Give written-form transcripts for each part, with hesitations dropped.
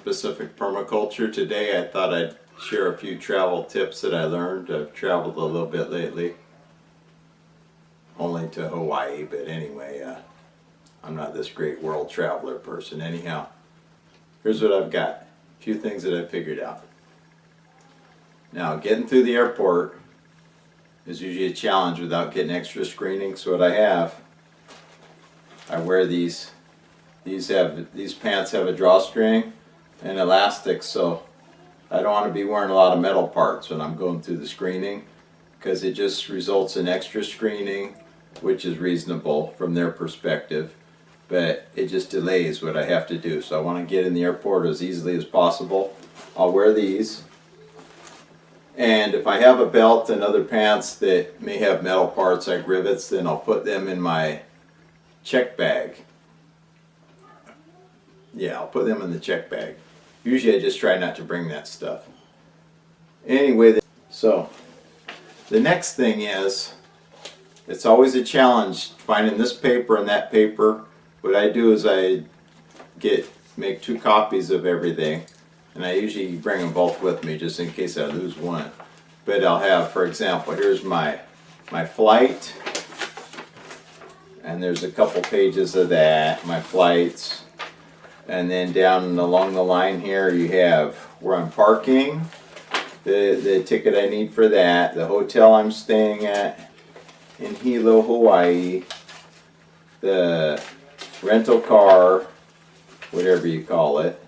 Pacific permaculture. Today I thought I'd share a few travel tips that I learned. I've traveled a little bit lately, only to Hawaii, but anyway, I'm not this great world traveler person. Anyhow, here's what I've got. A few things that I've figured out. Now, getting through the airport is usually a challenge without getting extra screening. So what I wear these. These pants have a drawstring and elastic, so I don't want to be wearing a lot of metal parts when I'm going through the screening, because it just results in extra screening, which is reasonable from their perspective, but it just delays what I have to do. So I want to get in the airport as easily as possible. I'll wear these, and if I have a belt and other pants that may have metal parts like rivets, then I'll put them in my check bag. Yeah, I'll put them in the check bag. Usually I just try not to bring that stuff. Anyway, so the next thing is, it's always a challenge finding this paper and that paper. What I do is I make 2 copies of everything, and I usually bring them both with me just in case I lose one. But I'll have, for example, here's my flight, and there's a couple pages of that, my flights. And then down along the line here you have where I'm parking, the ticket I need for that, the hotel I'm staying at in Hilo, Hawaii, the rental car, whatever you call it,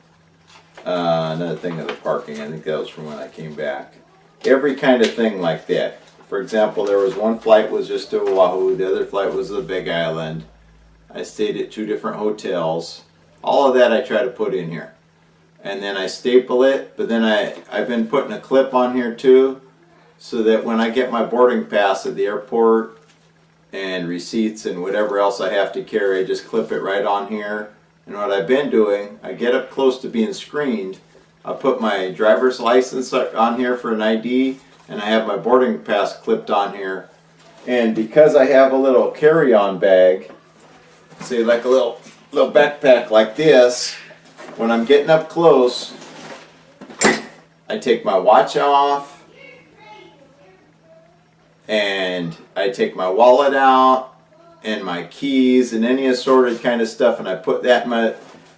another thing of the parking, I think that was from when I came back. Every kind of thing like that. For example, there was one flight was just to Oahu, the other flight was to the Big Island. I stayed at 2 different hotels. All of that I try to put in here, and then I staple it. But then I've been putting a clip on here too, so that when I get my boarding pass at the airport and receipts and whatever else I have to carry, I just clip it right on here. And what I've been doing, I get up close to being screened, I put my driver's license on here for an ID, and I have my boarding pass clipped on here. And because I have a little carry-on bag, say like a little backpack like this, when I'm getting up close, I take my watch off and I take my wallet out and my keys and any assorted kind of stuff, and I put that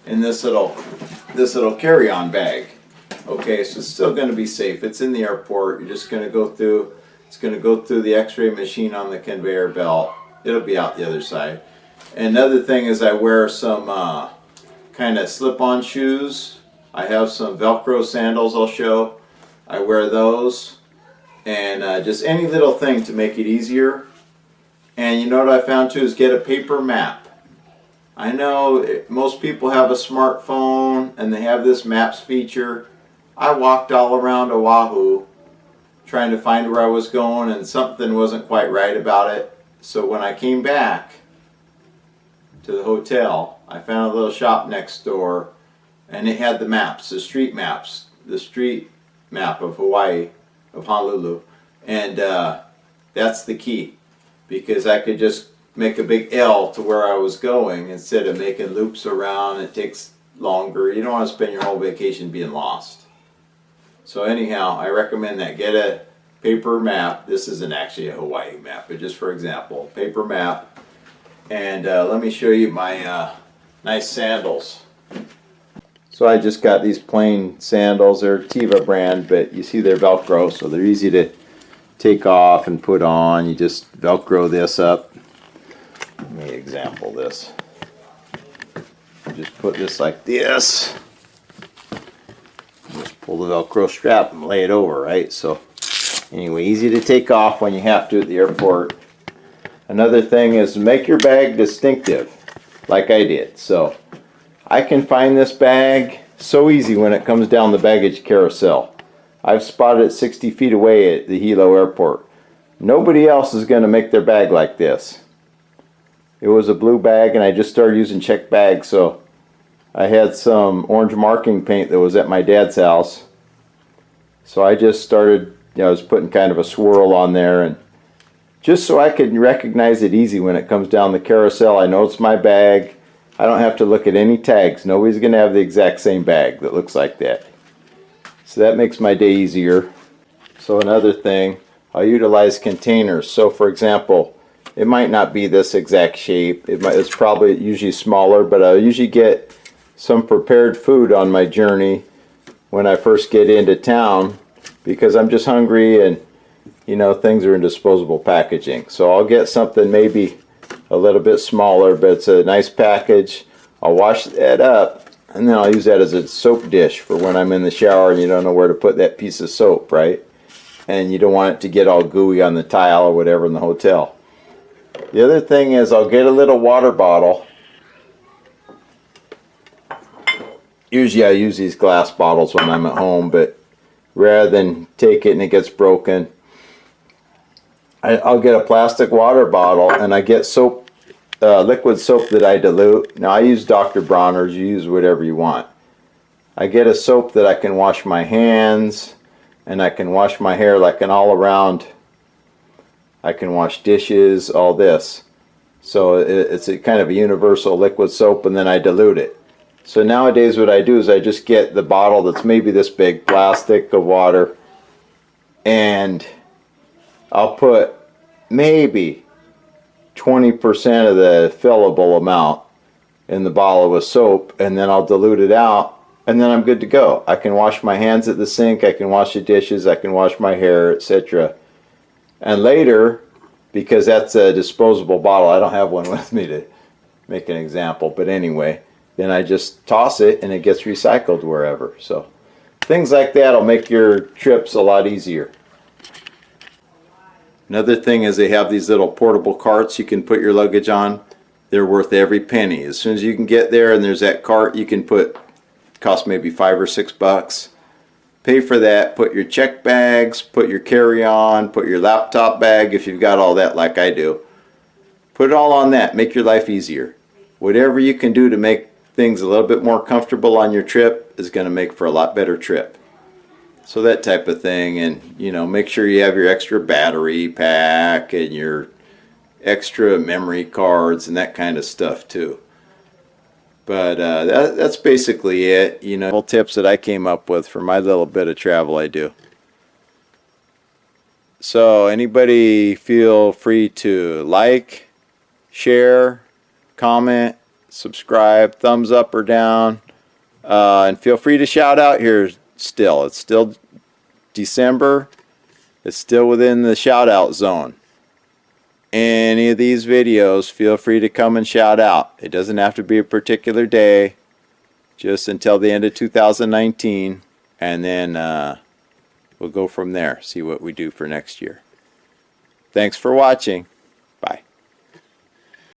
in this little carry-on bag. Okay, so it's still going to be safe. It's in the airport. You're just going to go through. It's going to go through the X-ray machine on the conveyor belt. It'll be out the other side. Another thing is I wear some kind of slip-on shoes. I have some Velcro sandals I'll show. I wear those, and just any little thing to make it easier. And you know what I found too is get a paper map. I know most people have a smartphone and they have this maps feature. I walked all around Oahu trying to find where I was going, and something wasn't quite right about it. So when I came back to the hotel, I found a little shop next door, and it had the maps, the street maps, the street map of Hawaii, of Honolulu, and that's the key, because I could just make a big L to where I was going instead of making loops around. It takes longer. You don't want to spend your whole vacation being lost. So anyhow, I recommend that. Get a paper map. This isn't actually a Hawaii map, but just for example, paper map. And let me show you my nice sandals. So I just got these plain sandals. They're Tiva brand, but you see they're Velcro, so they're easy to take off and put on. You just Velcro this up. Let me example this. You just put this like this. Just pull the Velcro strap and lay it over, right? So anyway, easy to take off when you have to at the airport. Another thing is make your bag distinctive, like I did. So I can find this bag so easy when it comes down the baggage carousel. I've spotted it 60 feet away at the Hilo airport. Nobody else is going to make their bag like this. It was a blue bag, and I just started using check bags, so I had some orange marking paint that was at my dad's house. So I just started, I was putting kind of a swirl on there, and just so I could recognize it easy when it comes down the carousel. I know it's my bag, I don't have to look at any tags. Nobody's going to have the exact same bag that looks like that. So that makes my day easier. So another thing, I'll utilize containers. So for example, it might not be this exact shape. It's probably usually smaller, but I'll usually get some prepared food on my journey when I first get into town because I'm just hungry and you know things are in disposable packaging. So I'll get something maybe a little bit smaller, but it's a nice package. I'll wash that up and then I'll use that as a soap dish for when I'm in the shower and you don't know where to put that piece of soap, right? And you don't want it to get all gooey on the tile or whatever in the hotel. The other thing is I'll get a little water bottle. Usually I use these glass bottles when I'm at home, but rather than take it and it gets broken, I'll get a plastic water bottle and I get soap, liquid soap that I dilute. Now I use Dr. Bronner's, you use whatever you want. I get a soap that I can wash my hands and I can wash my hair like an all around. I can wash dishes, all this. So it's a kind of a universal liquid soap and then I dilute it. So nowadays what I do is I just get the bottle that's maybe this big, plastic of water, and I'll put maybe 20% of the fillable amount in the bottle with soap and then I'll dilute it out and then I'm good to go. I can wash my hands at the sink, I can wash the dishes, I can wash my hair, etc. And later, because that's a disposable bottle, I don't have one with me to make an example, but anyway, then I just toss it and it gets recycled wherever. So things like that will make your trips a lot easier. Another thing is they have these little portable carts you can put your luggage on. They're worth every penny. As soon as you can get there and there's that cart, you can put, cost maybe $5 or $6. Pay for that, put your check bags, put your carry-on, put your laptop bag if you've got all that like I do. Put it all on that, make your life easier. Whatever you can do to make things a little bit more comfortable on your trip is going to make for a lot better trip. So that type of thing, and you know, make sure you have your extra battery pack and your extra memory cards and that kind of stuff too. But that's basically it. You know, tips that I came up with for my little bit of travel I do. So anybody feel free to like, share, comment, subscribe, thumbs up or down, and feel free to shout out here still. It's still December. It's still within the shout out zone. Any of these videos, feel free to come and shout out. It doesn't have to be a particular day, just until the end of 2019, and then we'll go from there, see what we do for next year. Thanks for watching.